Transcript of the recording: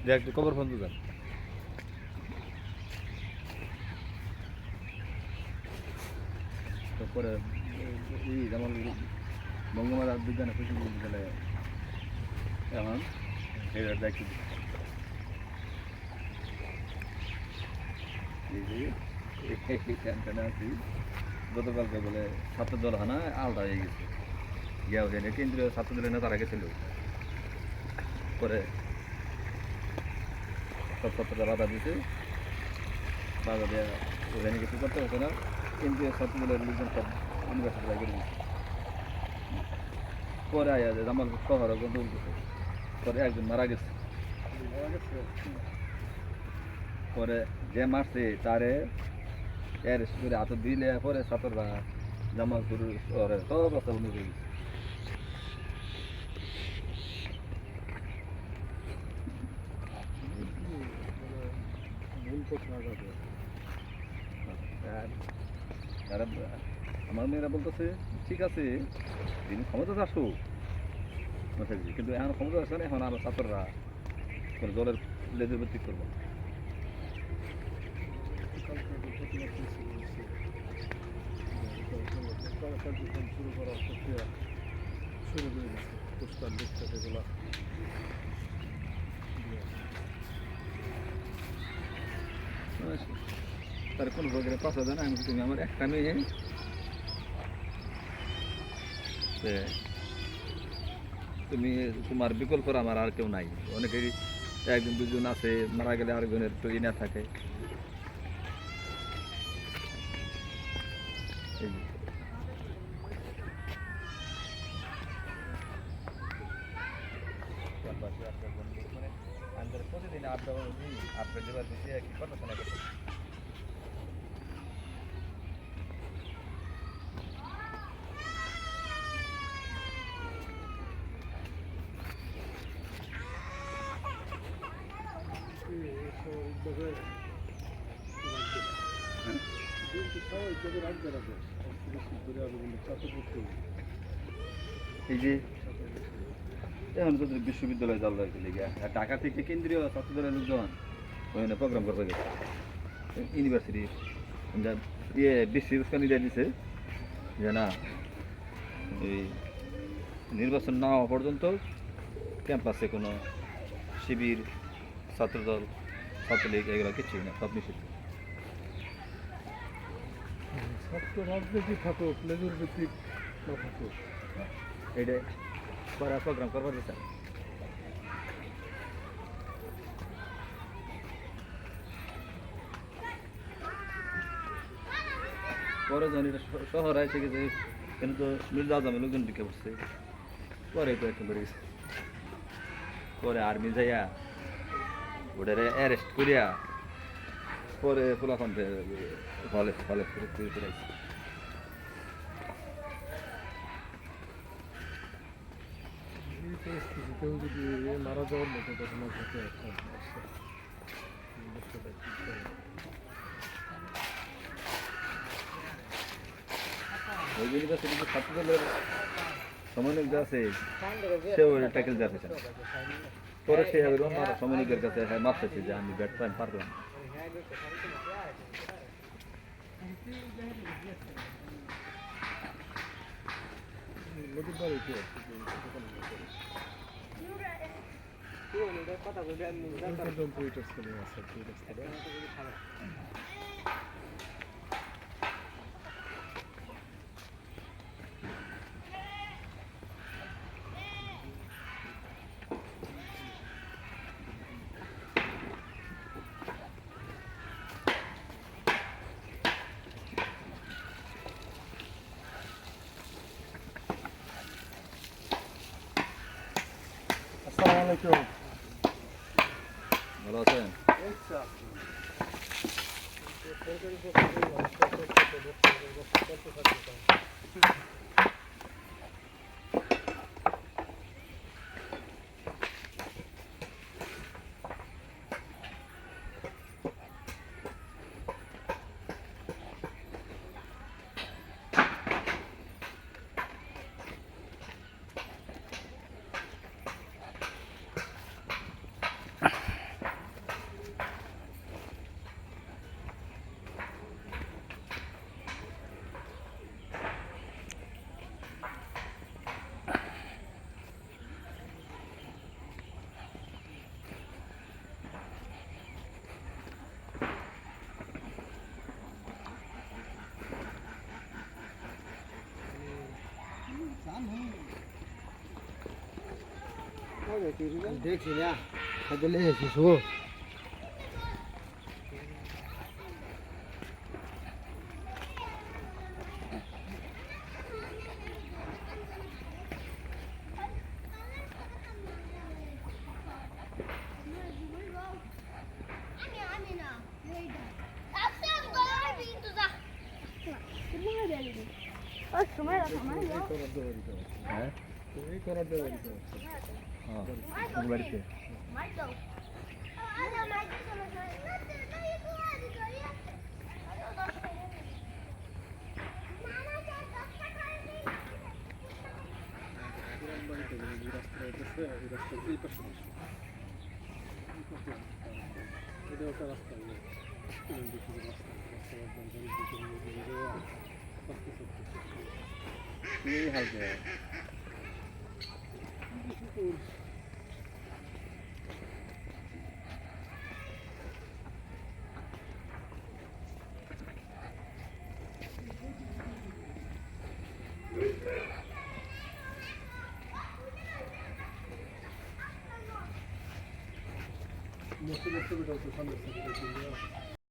দেখ কবর ফোন যান তারপরে এই যেমন বঙ্গমাতা বিজ্ঞান প্রযুক্তি বিদ্যালয়ে এখন এটার দায়িত্ব আছি গতকালকে বলে ছাত্রদল হানা আলাদা হয়ে গেছে গিয়া হয়ে কেন্দ্রীয় ছাত্রদলের নেতারা গেছিল পরে সব ছাত্ররা বাধা দিতে বাধা দেওয়া ওখানে কিছু করতে হতো না কেন্দ্রীয় ছাত্রদলের লোকজন সব ইউনিভার্সিটি করে দিচ্ছে পরে আয়া যায় আমার শহর বলতেছে পরে একজন মারা গেছে পরে যে মারছে তারে অ্যারেস্ট করে হাতে দিলে পরে ছাত্ররা জামালপুর শহরের সব রাস্তা বন্ধ করে দিচ্ছে আমার মেয়েরা বলতেছে ঠিক আছে তিনি ক্ষমতা আসুক কিন্তু এখন ক্ষমতা আসে না এখন আরো ছাত্ররা কোনো দলের লেজের ভিত্তি করবো শুরু করার প্রক্রিয়া শুরু করে দিচ্ছে পোস্টার লিখতে এগুলো তার কোনো প্রকারে 5,000 আমি তুমি আমার একটা মেয়ে তুমি তোমার বিকল্প আমার আর কেউ নাই অনেকেরই একজন দুজন আছে মারা গেলে আরেকজনের তো না থাকে প্রতিদিন আপনার দেবার দিচ্ছে কি পড়াশোনা করতে এই যে এখন তো বিশ্ববিদ্যালয়ে যাওয়া লেগে ঢাকা থেকে কেন্দ্রীয় ছাত্রদলের লোকজন ওখানে প্রোগ্রাম করতে গেছে ইউনিভার্সিটি ইয়ে ডিসি উস্কানি দিয়ে দিছে যে না এই নির্বাচন না হওয়া পর্যন্ত ক্যাম্পাসে কোনো শিবির ছাত্রদল ছাত্রলীগ এগুলো কিছুই না সব নিষিদ্ধ ছাত্র রাজনীতি থাকুক লেজুর ভিত্তিক না থাকুক এটা করা প্রোগ্রাম করবার দিচ্ছে পরে যখন এটা শহর এসে গেছে কিন্তু মির্জা আজমে লোকজন ঢুকে পড়ছে পরে তো একটা বেড়ে গেছে পরে আর্মি যাইয়া ওটারে অ্যারেস্ট করিয়া পরে পোলাফান হলে হলে ফিরাইছে পরিস্থিতিতেও যদি মারা যাওয়ার মতো ঘটনা ঘটে এখন ওই ইউনিভার্সিটিতে ছাত্রদলের সমন্বয়ক যা আছে সেও ট্যাকেল দেওয়া হয়েছে পরে সে অন্য সমন্বয়কের কাছে মাপ চাইছে যে আমি ব্যাট টাইম পারলাম কথা আসসালামু আলাইকুম ভালো আছেন দেখছি না তাহলে শিশু হ্যাঁ বাড়িতে এই হালকা Muchos de estos videos son de